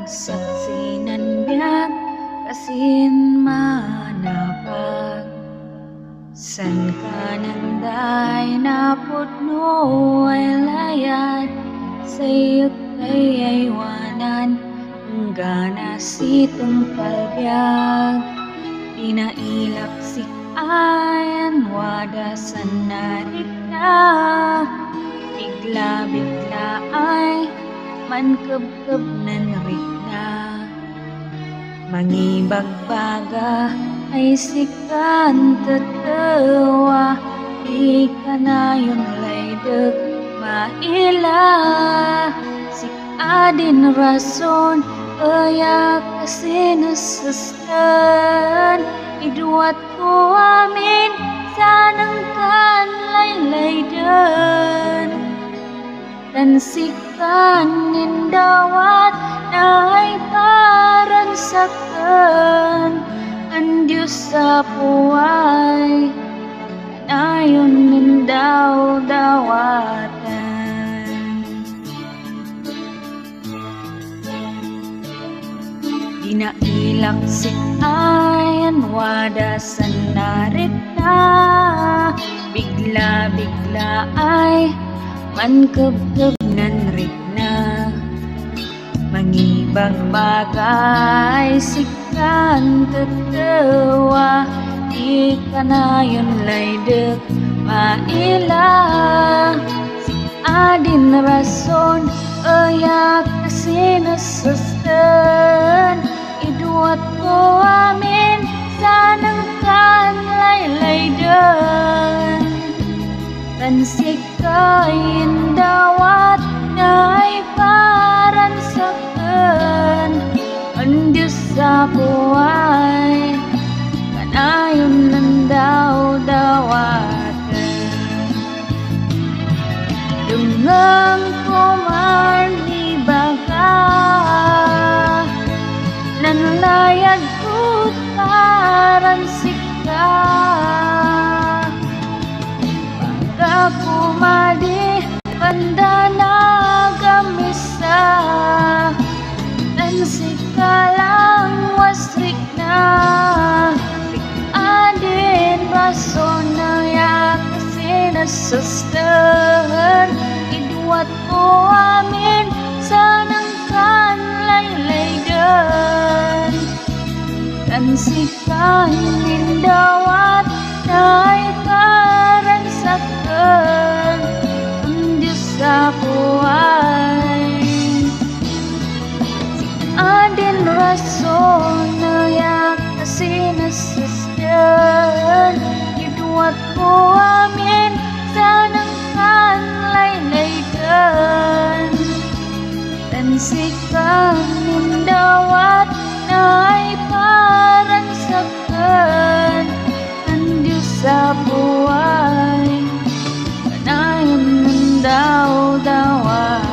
Agsaksi nan biyak kasin manapag san ka nanday napudno ay layat sayot kay aywanan gana sitong palbiag pinailak sik-ayan wada sanarik na bigla-bigla ay mankeb-keb nan rikna mangibagbaga ay sikan tatawa di ka na yun laydeg maila Sik-a din rason kaya kasi nasastan iduat ko amin sanang kan laylaydan dan sikan nindawat na ay parang sakan ang Diyos sa buhay kanayon nindaw dawatan dinailak sik-ayan wada sanarit na bigla-bigla ay mankeb-keb nan rikna mangibagbagay sikan tatawa di ka na yun laydeg maila Sik-a din rason kaya kasi nasastan iduat ko amin sanang kan laylaydan kan sikain dawat na ay parang sakan ang Diyos sa buhay kanayon nandaw dawatan dungang kumarnibaga nanlayag ko't parang sika kumadi banda na gamisa dan sikalang wasrik na Sik-a din rason na ya kasi nasastan iduat ko amin sanang kan laylaydan dan sikan nindawat na ay parang sakan ang Diyos sa buhay Sik-a din rason na yak kasi nasasdan iduat ko amin sanang kan laylaydan dan sikan nindawat na ay parang sakan ang Diyos sa buhay kanayon nandaw dawatan